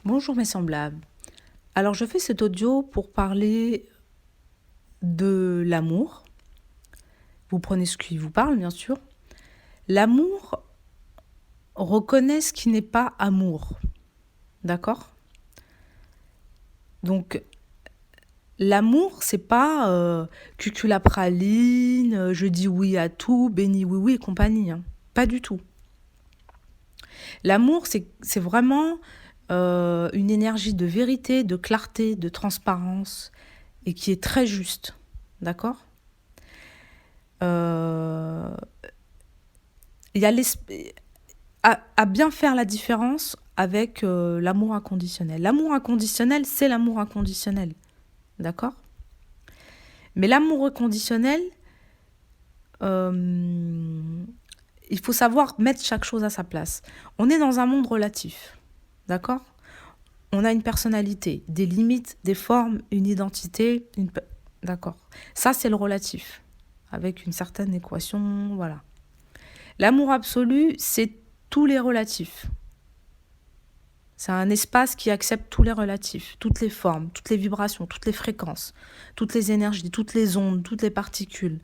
Bonjour mes semblables. Alors je fais cet audio pour parler de l'amour. Vous prenez ce qui vous parle, bien sûr. L'amour reconnaît ce qui n'est pas amour. D'accord? Donc l'amour, c'est pas cuculapraline, je dis oui à tout, béni oui oui et compagnie. Hein. Pas du tout. L'amour, c'est vraiment une énergie de vérité, de clarté, de transparence et qui est très juste. D'accord? Il y a à bien faire la différence avec l'amour inconditionnel. L'amour inconditionnel, c'est l'amour inconditionnel. D'accord? Mais l'amour inconditionnel, il faut savoir mettre chaque chose à sa place. On est dans un monde relatif. D'accord? On a une personnalité, des limites, des formes, une identité. D'accord? Ça, c'est le relatif. Avec une certaine équation, voilà. L'amour absolu, c'est tous les relatifs. C'est un espace qui accepte tous les relatifs, toutes les formes, toutes les vibrations, toutes les fréquences, toutes les énergies, toutes les ondes, toutes les particules.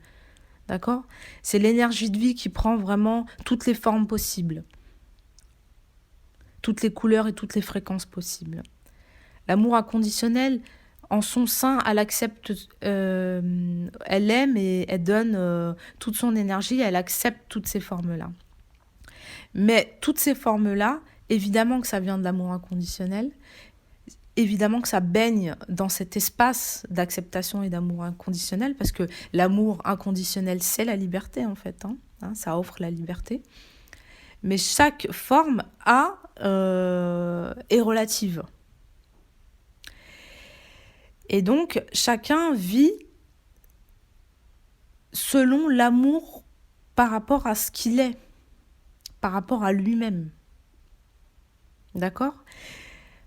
D'accord? C'est l'énergie de vie qui prend vraiment toutes les formes possibles, toutes les couleurs et toutes les fréquences possibles. L'amour inconditionnel, en son sein, elle accepte, elle aime et elle donne toute son énergie, elle accepte toutes ces formes-là. Mais toutes ces formes-là, évidemment que ça vient de l'amour inconditionnel, évidemment que ça baigne dans cet espace d'acceptation et d'amour inconditionnel, parce que l'amour inconditionnel, c'est la liberté en fait, ça offre la liberté. Mais chaque forme est relative. Et donc, chacun vit selon l'amour par rapport à ce qu'il est, par rapport à lui-même. D'accord ?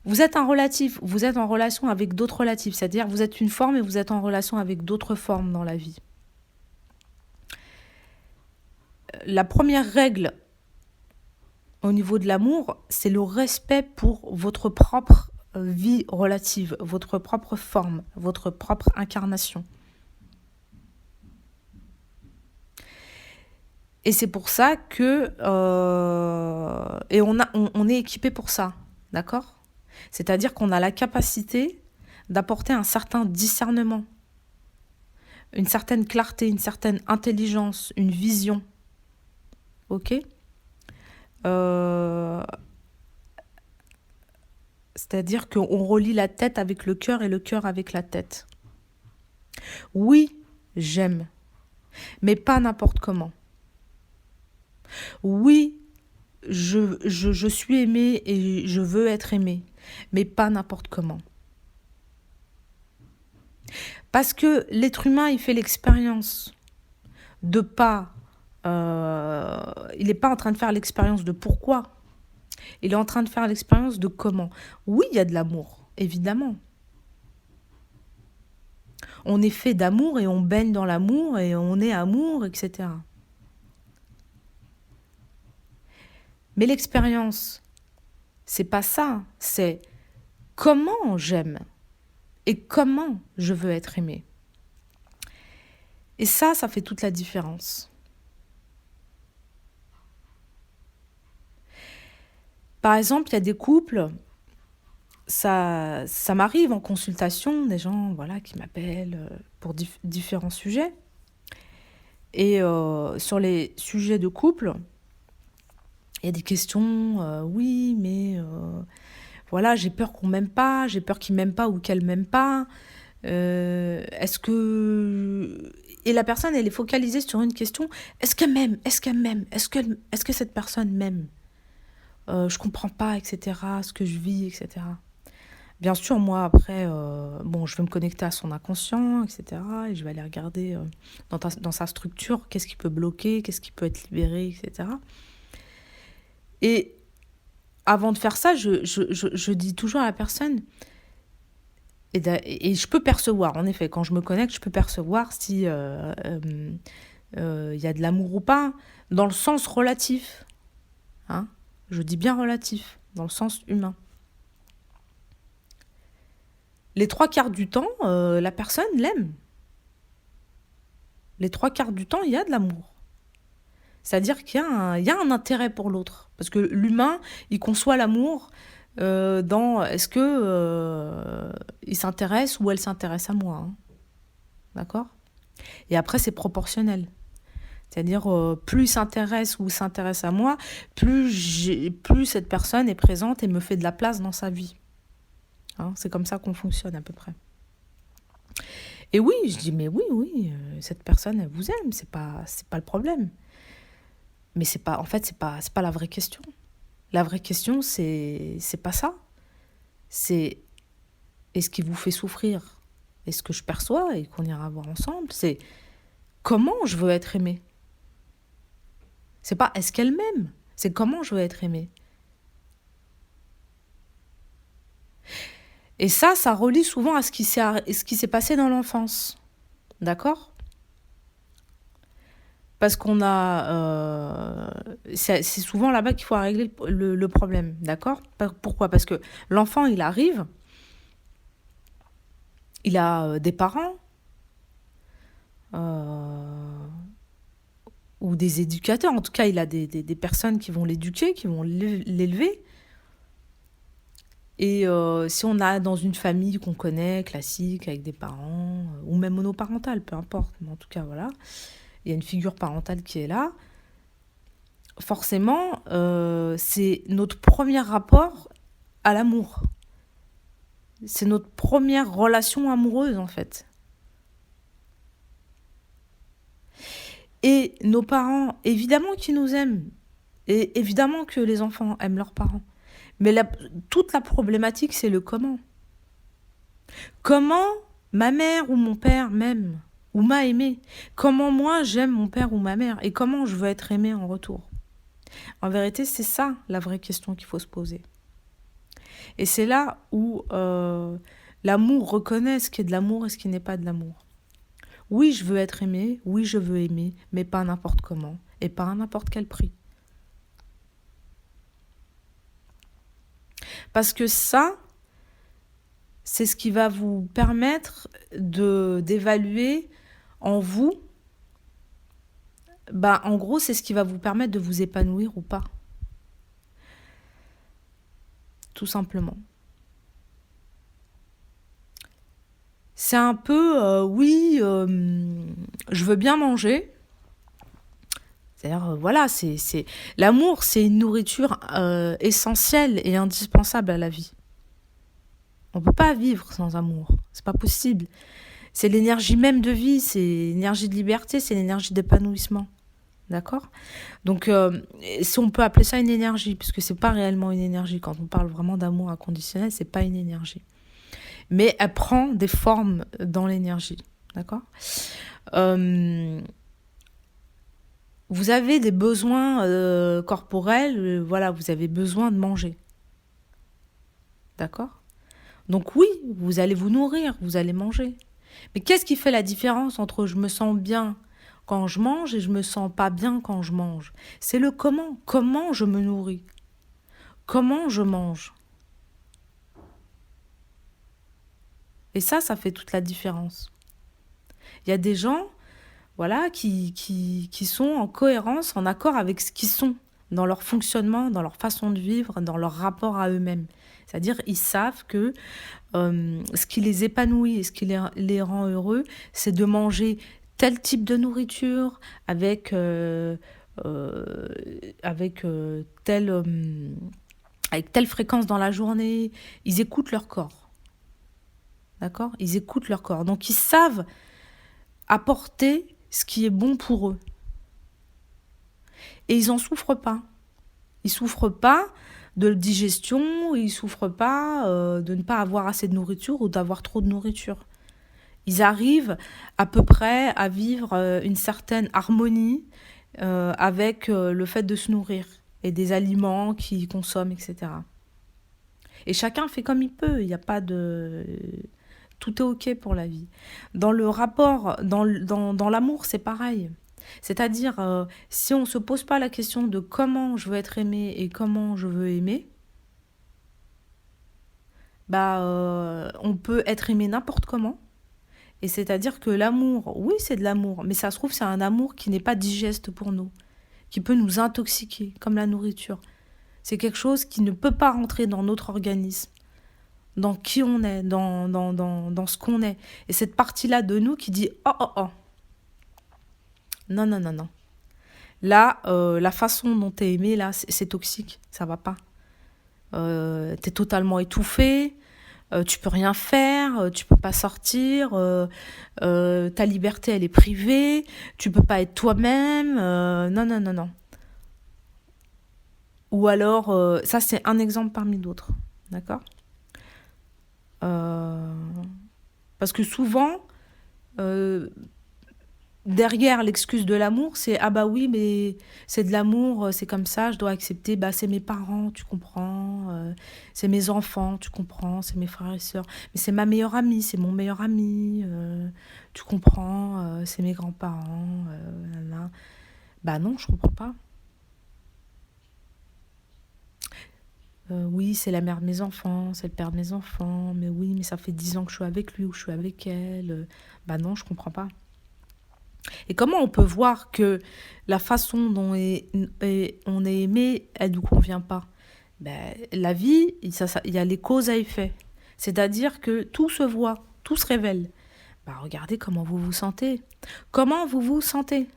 Vous êtes un relatif, vous êtes en relation avec d'autres relatifs, c'est-à-dire vous êtes une forme et vous êtes en relation avec d'autres formes dans la vie. La première règle au niveau de l'amour, c'est le respect pour votre propre vie relative, votre propre forme, votre propre incarnation. Et c'est pour ça que... et on est équipé pour ça, d'accord ? C'est-à-dire qu'on a la capacité d'apporter un certain discernement, une certaine clarté, une certaine intelligence, une vision. Ok ? C'est-à-dire qu'on relie la tête avec le cœur et le cœur avec la tête. Oui, j'aime, mais pas n'importe comment. Oui, je suis aimée et je veux être aimée, mais pas n'importe comment. Parce que l'être humain, il fait l'expérience de pas... il n'est pas en train de faire l'expérience de pourquoi. Il est en train de faire l'expérience de comment. Oui, il y a de l'amour, évidemment. On est fait d'amour et on baigne dans l'amour et on est amour, etc. Mais l'expérience, c'est pas ça. C'est comment j'aime et comment je veux être aimée. Et ça fait toute la différence. Par exemple, il y a des couples, ça m'arrive en consultation, des gens qui m'appellent pour différents sujets. Et sur les sujets de couple, il y a des questions, oui, mais j'ai peur qu'on m'aime pas, j'ai peur qu'il m'aime pas ou qu'elle m'aime pas. Est-ce que... Et la personne, elle est focalisée sur une question, est-ce qu'elle m'aime? Est-ce qu'elle m'aime? Est-ce que cette personne m'aime? Je comprends pas, etc., ce que je vis, etc. Bien sûr, moi, après, je vais me connecter à son inconscient, etc., et je vais aller regarder dans sa structure, qu'est-ce qui peut bloquer, qu'est-ce qui peut être libéré, etc. Et avant de faire ça, je dis toujours à la personne, et je peux percevoir, en effet, quand je me connecte, je peux percevoir si y a de l'amour ou pas, dans le sens relatif. Je dis bien relatif, dans le sens humain. les trois quarts du temps, la personne l'aime. Les trois quarts du temps, il y a de l'amour. C'est-à-dire il y a un intérêt pour l'autre. Parce que l'humain, il conçoit l'amour dans est-ce que il s'intéresse ou elle s'intéresse à moi. Hein. D'accord? Et après, c'est proportionnel. C'est-à-dire, plus il s'intéresse ou s'intéresse à moi, plus cette personne est présente et me fait de la place dans sa vie. Hein, c'est comme ça qu'on fonctionne à peu près. Et oui, je dis, mais oui, oui, cette personne, elle vous aime, c'est pas le problème. Mais c'est pas, en fait, c'est pas la vraie question. La vraie question, c'est pas ça. C'est est-ce qui vous fait souffrir? Est-ce que je perçois et qu'on ira voir ensemble? C'est comment je veux être aimée? C'est pas est-ce qu'elle m'aime? C'est comment je veux être aimée. Et ça relie souvent à ce qui s'est passé dans l'enfance. D'accord? Parce qu'on a... c'est souvent là-bas qu'il faut régler le problème. D'accord? Pourquoi? Parce que l'enfant, il arrive, il a des parents euh, ou des éducateurs. En tout cas, il a des personnes qui vont l'éduquer, qui vont l'élever. Et si on a dans une famille qu'on connaît, classique, avec des parents, ou même monoparentale, peu importe, mais en tout cas, voilà, il y a une figure parentale qui est là, forcément, c'est notre premier rapport à l'amour. C'est notre première relation amoureuse, en fait. Et nos parents, évidemment qu'ils nous aiment, et évidemment que les enfants aiment leurs parents. Mais toute la problématique, c'est le comment. Comment ma mère ou mon père m'aime ou m'a aimé? Comment moi j'aime mon père ou ma mère? Et comment je veux être aimé en retour? En vérité, c'est ça la vraie question qu'il faut se poser. Et c'est là où l'amour reconnaît ce qui est de l'amour et ce qui n'est pas de l'amour. Oui, je veux être aimé, oui, je veux aimer, mais pas n'importe comment et pas à n'importe quel prix. Parce que ça, c'est ce qui va vous permettre d'évaluer en vous, en gros, c'est ce qui va vous permettre de vous épanouir ou pas. Tout simplement. C'est un peu, oui, je veux bien manger. C'est-à-dire, voilà, l'amour, c'est une nourriture essentielle et indispensable à la vie. On ne peut pas vivre sans amour. C'est pas possible. C'est l'énergie même de vie, c'est l'énergie de liberté, c'est l'énergie d'épanouissement. D'accord? Donc, si on peut appeler ça une énergie, puisque c'est pas réellement une énergie. Quand on parle vraiment d'amour inconditionnel, c'est pas une énergie. Mais elle prend des formes dans l'énergie. D'accord? Vous avez des besoins corporels, voilà, vous avez besoin de manger. D'accord? Donc oui, vous allez vous nourrir, vous allez manger. Mais qu'est-ce qui fait la différence entre je me sens bien quand je mange et je me sens pas bien quand je mange? C'est le comment. Comment je me nourris? Comment je mange? Et ça fait toute la différence. Il y a des gens, voilà, qui sont en cohérence, en accord avec ce qu'ils sont, dans leur fonctionnement, dans leur façon de vivre, dans leur rapport à eux-mêmes. C'est-à-dire, ils savent que ce qui les épanouit et ce qui les rend heureux, c'est de manger tel type de nourriture, avec telle fréquence dans la journée. Ils écoutent leur corps. D'accord? Ils écoutent leur corps. Donc, ils savent apporter ce qui est bon pour eux. Et ils n'en souffrent pas. Ils ne souffrent pas de digestion, ils ne souffrent pas de ne pas avoir assez de nourriture ou d'avoir trop de nourriture. Ils arrivent à peu près à vivre une certaine harmonie avec le fait de se nourrir et des aliments qu'ils consomment, etc. Et chacun fait comme il peut, il n'y a pas de... Tout est OK pour la vie. Dans le rapport, dans l'amour, c'est pareil. C'est-à-dire, si on ne se pose pas la question de comment je veux être aimé et comment je veux aimer, on peut être aimé n'importe comment. Et c'est-à-dire que l'amour, oui, c'est de l'amour, mais ça se trouve, c'est un amour qui n'est pas digeste pour nous, qui peut nous intoxiquer, comme la nourriture. C'est quelque chose qui ne peut pas rentrer dans notre organisme, dans qui on est, dans ce qu'on est. Et cette partie-là de nous qui dit, oh, oh, oh, non, non, non, non. Là, la façon dont t'es aimé, là, c'est toxique, ça va pas. T'es totalement étouffé, tu peux rien faire, tu peux pas sortir, ta liberté elle est privée, tu peux pas être toi-même, non non non non. Ou alors, ça c'est un exemple parmi d'autres, d'accord. Euh, Parce que souvent, euh, derrière l'excuse de l'amour, c'est ah bah oui, mais c'est de l'amour, c'est comme ça, je dois accepter. Bah c'est mes parents, tu comprends. C'est mes enfants, tu comprends. C'est mes frères et sœurs. Mais c'est ma meilleure amie, c'est mon meilleur ami, tu comprends. C'est mes grands-parents. Nanana. Bah non, je comprends pas. Oui, c'est la mère de mes enfants, c'est le père de mes enfants. Mais oui, mais ça fait 10 ans que je suis avec lui ou que je suis avec elle. Bah non, je comprends pas. Et comment on peut voir que la façon dont on est aimé, elle ne nous convient pas? Ben, la vie, il y a les causes à effet. C'est-à-dire que tout se voit, tout se révèle. Ben, regardez comment vous vous sentez. Comment vous vous sentez?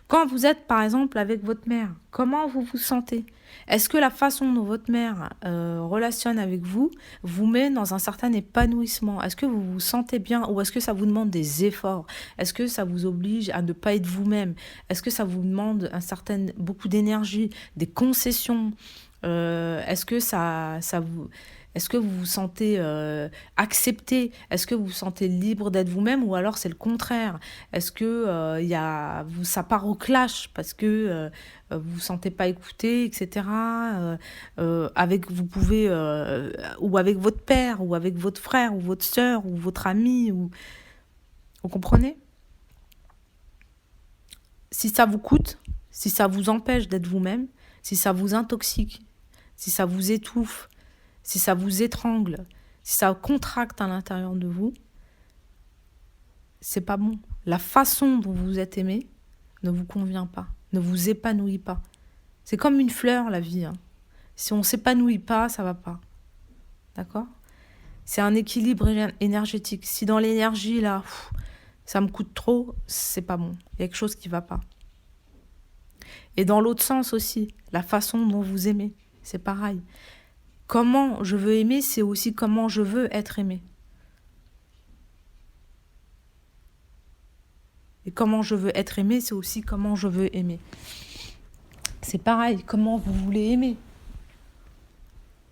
Quand vous êtes, par exemple, avec votre mère, comment vous vous sentez? Est-ce que la façon dont votre mère relationne avec vous vous met dans un certain épanouissement? Est-ce que vous vous sentez bien ou est-ce que ça vous demande des efforts? Est-ce que ça vous oblige à ne pas être vous-même? Est-ce que ça vous demande beaucoup d'énergie, des concessions? Est-ce que est-ce que vous vous sentez accepté? Est-ce que vous vous sentez libre d'être vous-même ou alors c'est le contraire? Est-ce que ça part au clash parce que vous vous sentez pas écouté, etc. Vous pouvez ou avec votre père ou avec votre frère ou votre sœur ou votre ami ou vous comprenez? Si ça vous coûte, si ça vous empêche d'être vous-même, si ça vous intoxique, si ça vous étouffe, si ça vous étrangle, si ça contracte à l'intérieur de vous, c'est pas bon. La façon dont vous êtes aimé ne vous convient pas, ne vous épanouit pas. C'est comme une fleur, la vie, hein. Si on s'épanouit pas, ça va pas. D'accord? C'est un équilibre énergétique. Si dans l'énergie, là, ça me coûte trop, c'est pas bon. Il y a quelque chose qui va pas. Et dans l'autre sens aussi, la façon dont vous aimez, c'est pareil. Comment je veux aimer, c'est aussi comment je veux être aimé. Et comment je veux être aimé, c'est aussi comment je veux aimer. C'est pareil, comment vous voulez aimer.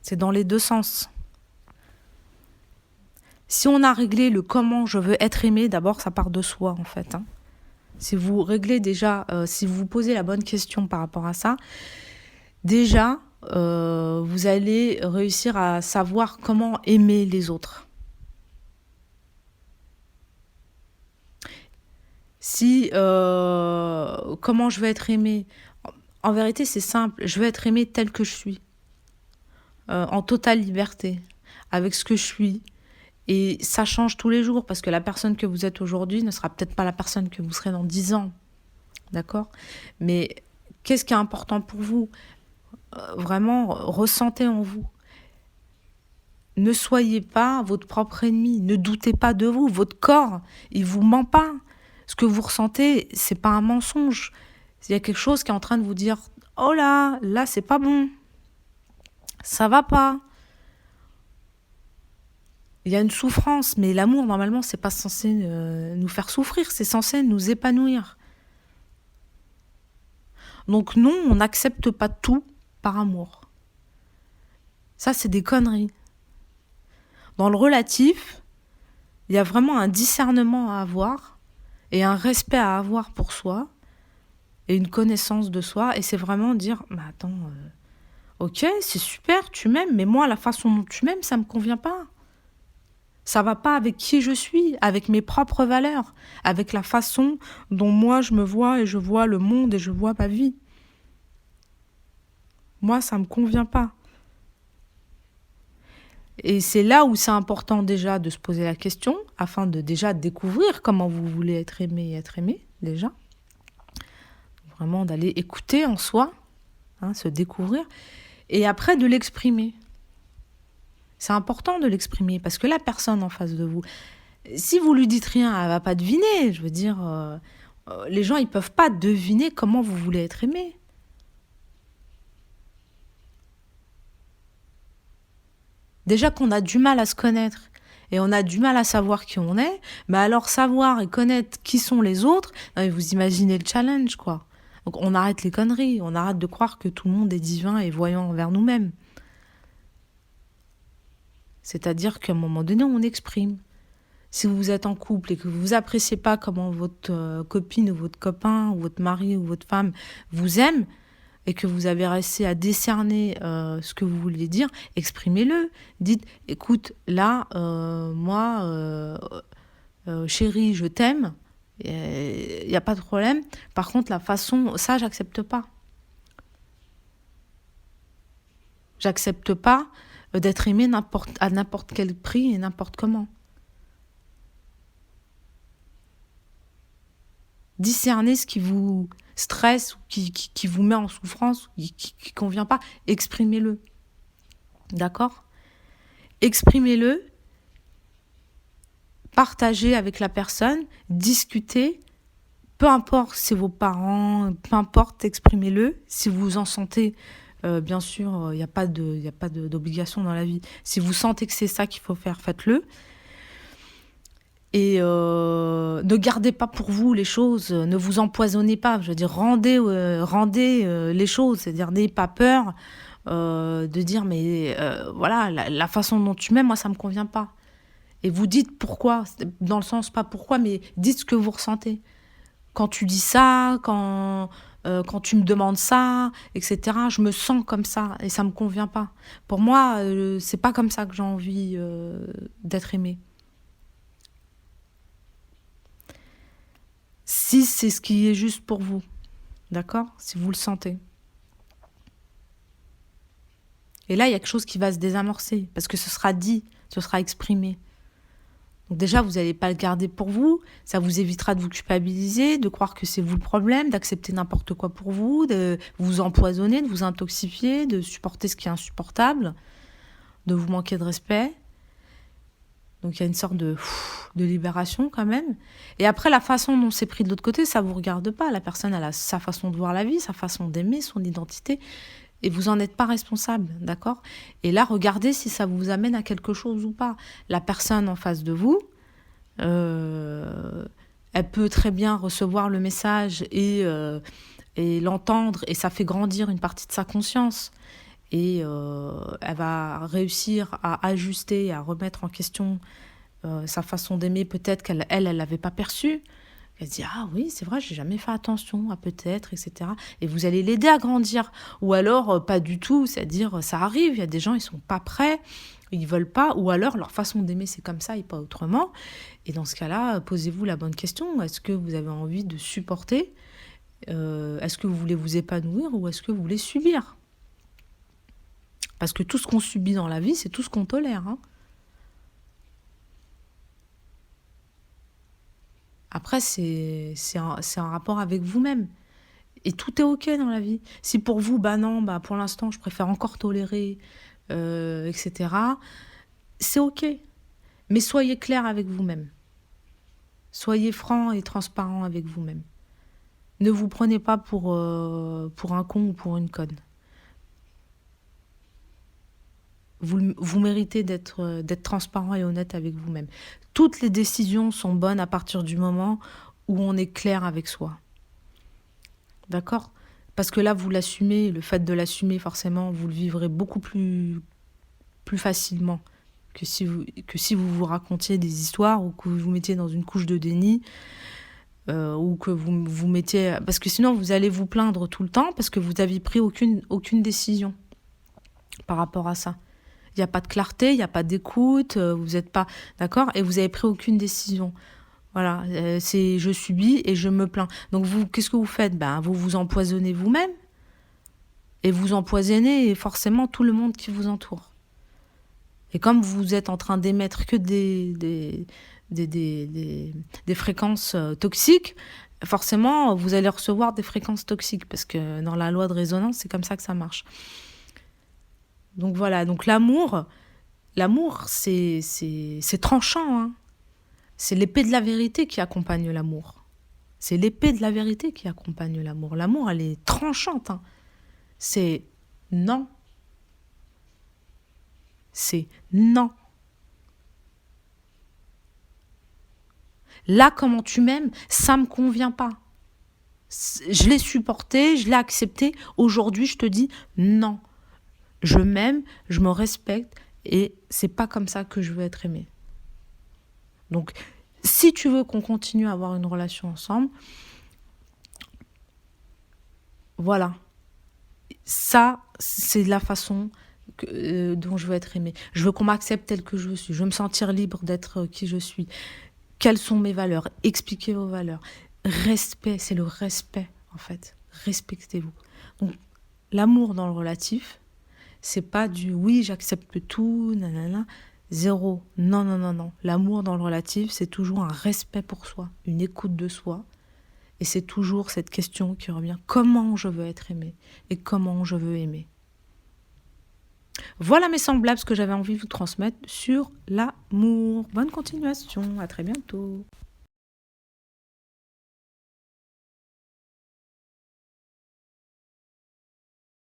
C'est dans les deux sens. Si on a réglé le comment je veux être aimé, d'abord ça part de soi en fait. Hein. Si vous réglez déjà, si vous vous posez la bonne question par rapport à ça, déjà vous allez réussir à savoir comment aimer les autres. Si comment je veux être aimé, en vérité c'est simple, je veux être aimé tel que je suis, en totale liberté, avec ce que je suis. Et ça change tous les jours parce que la personne que vous êtes aujourd'hui ne sera peut-être pas la personne que vous serez dans 10 ans. D'accord? Mais qu'est-ce qui est important pour vous? Vraiment, ressentez en vous. Ne soyez pas votre propre ennemi. Ne doutez pas de vous. Votre corps, il vous ment pas. Ce que vous ressentez, c'est pas un mensonge. Il y a quelque chose qui est en train de vous dire oh là, c'est pas bon. Ça va pas. Il y a une souffrance, mais l'amour, normalement, c'est pas censé nous faire souffrir, c'est censé nous épanouir. Donc non, on n'accepte pas tout par amour. Ça, c'est des conneries. Dans le relatif, il y a vraiment un discernement à avoir et un respect à avoir pour soi et une connaissance de soi. Et c'est vraiment dire, mais attends, ok, c'est super, tu m'aimes, mais moi, la façon dont tu m'aimes, ça me convient pas. Ça va pas avec qui je suis, avec mes propres valeurs, avec la façon dont moi je me vois et je vois le monde et je vois ma vie. Moi, ça me convient pas. Et c'est là où c'est important déjà de se poser la question, afin de déjà découvrir comment vous voulez être aimé et être aimé, déjà. Vraiment d'aller écouter en soi, se découvrir, et après de l'exprimer. C'est important de l'exprimer, parce que la personne en face de vous, si vous lui dites rien, elle va pas deviner. Je veux dire, les gens, ils peuvent pas deviner comment vous voulez être aimé. Déjà qu'on a du mal à se connaître et on a du mal à savoir qui on est, mais alors savoir et connaître qui sont les autres, vous imaginez le challenge, quoi. Donc on arrête les conneries, on arrête de croire que tout le monde est divin et voyant envers nous-mêmes. C'est-à-dire qu'à un moment donné, on exprime. Si vous êtes en couple et que vous appréciez pas comment votre copine ou votre copain ou votre mari ou votre femme vous aime, et que vous avez réussi à décerner ce que vous voulez dire, exprimez-le. Dites, écoute, là, moi, chérie, je t'aime, il n'y a pas de problème. Par contre, la façon, ça, j'accepte pas. J'accepte pas d'être aimé à n'importe quel prix et n'importe comment. Discernez ce qui vous stresse, qui vous met en souffrance, qui ne convient pas, exprimez-le. D'accord ? Exprimez-le, partagez avec la personne, discutez, peu importe si c'est vos parents, peu importe, exprimez-le. Si vous vous en sentez, bien sûr, il n'y a pas d'obligation dans la vie. Si vous sentez que c'est ça qu'il faut faire, faites-le. Et ne gardez pas pour vous les choses, ne vous empoisonnez pas. Je veux dire, rendez les choses, c'est-à-dire n'ayez pas peur de dire mais voilà, la façon dont tu m'aimes, moi ça me convient pas. Et vous dites pourquoi, dans le sens pas pourquoi, mais dites ce que vous ressentez. Quand tu dis ça, quand tu me demandes ça, etc. Je me sens comme ça et ça me convient pas. Pour moi, c'est pas comme ça que j'ai envie d'être aimée. Si c'est ce qui est juste pour vous, d'accord ? Si vous le sentez. Et là, il y a quelque chose qui va se désamorcer, parce que ce sera dit, ce sera exprimé. Donc déjà, vous n'allez pas le garder pour vous, ça vous évitera de vous culpabiliser, de croire que c'est vous le problème, d'accepter n'importe quoi pour vous, de vous empoisonner, de vous intoxifier, de supporter ce qui est insupportable, de vous manquer de respect. Donc il y a une sorte de libération quand même. Et après, la façon dont c'est pris de l'autre côté, ça ne vous regarde pas. La personne, elle a sa façon de voir la vie, sa façon d'aimer, son identité. Et vous n'en êtes pas responsable, d'accord ? Et là, regardez si ça vous amène à quelque chose ou pas. La personne en face de vous, elle peut très bien recevoir le message et l'entendre, et ça fait grandir une partie de sa conscience. Et elle va réussir à ajuster, à remettre en question sa façon d'aimer, peut-être qu'elle l'avait pas perçue. Elle se dit, ah oui, c'est vrai, j'ai jamais fait attention à peut-être, etc. Et vous allez l'aider à grandir. Ou alors, pas du tout, c'est-à-dire, ça arrive, il y a des gens, ils sont pas prêts, ils veulent pas, ou alors leur façon d'aimer, c'est comme ça et pas autrement. Et dans ce cas-là, posez-vous la bonne question. Est-ce que vous avez envie de supporter ? Est-ce que vous voulez vous épanouir ou est-ce que vous voulez subir ? Parce que tout ce qu'on subit dans la vie, c'est tout ce qu'on tolère. Après, c'est un rapport avec vous-même. Et tout est OK dans la vie. Si pour vous, non, pour l'instant, je préfère encore tolérer, etc., c'est OK. Mais soyez clair avec vous-même. Soyez franc et transparent avec vous-même. Ne vous prenez pas pour un con ou pour une conne. Vous méritez d'être transparent et honnête avec vous-même. Toutes les décisions sont bonnes à partir du moment où on est clair avec soi. D'accord ? Parce que là, vous l'assumez, le fait de l'assumer, forcément, vous le vivrez beaucoup plus facilement que si vous racontiez des histoires ou que vous vous mettiez dans une couche de déni ou que vous mettiez... Parce que sinon, vous allez vous plaindre tout le temps parce que vous n'aviez pris aucune décision par rapport à ça. Il n'y a pas de clarté, il n'y a pas d'écoute, vous n'êtes pas... D'accord ? Et vous n'avez pris aucune décision. Voilà, c'est je subis et je me plains. Donc vous, qu'est-ce que vous faites ? Vous vous empoisonnez vous-même et vous empoisonnez forcément tout le monde qui vous entoure. Et comme vous êtes en train d'émettre que des fréquences toxiques, forcément, vous allez recevoir des fréquences toxiques, parce que dans la loi de résonance, c'est comme ça que ça marche. Donc voilà, donc l'amour, c'est tranchant, hein. C'est l'épée de la vérité qui accompagne l'amour. C'est l'épée de la vérité qui accompagne l'amour. L'amour, elle est tranchante, hein. C'est non. C'est non. Là, comment tu m'aimes, ça me convient pas. Je l'ai supporté, je l'ai accepté. Aujourd'hui, je te dis non. Je m'aime, je me respecte et c'est pas comme ça que je veux être aimée. Donc, si tu veux qu'on continue à avoir une relation ensemble, voilà. Ça, c'est la façon dont je veux être aimée. Je veux qu'on m'accepte tel que je suis. Je veux me sentir libre d'être qui je suis. Quelles sont mes valeurs? Expliquez vos valeurs. Respect, c'est le respect, en fait. Respectez-vous. Donc, l'amour dans le relatif, c'est pas du oui, j'accepte tout, nanana. Zéro. Non, non, non, non. L'amour dans le relatif, c'est toujours un respect pour soi, une écoute de soi. Et c'est toujours cette question qui revient. Comment je veux être aimée et comment je veux aimer? Voilà mes semblables, ce que j'avais envie de vous transmettre sur l'amour. Bonne continuation, à très bientôt.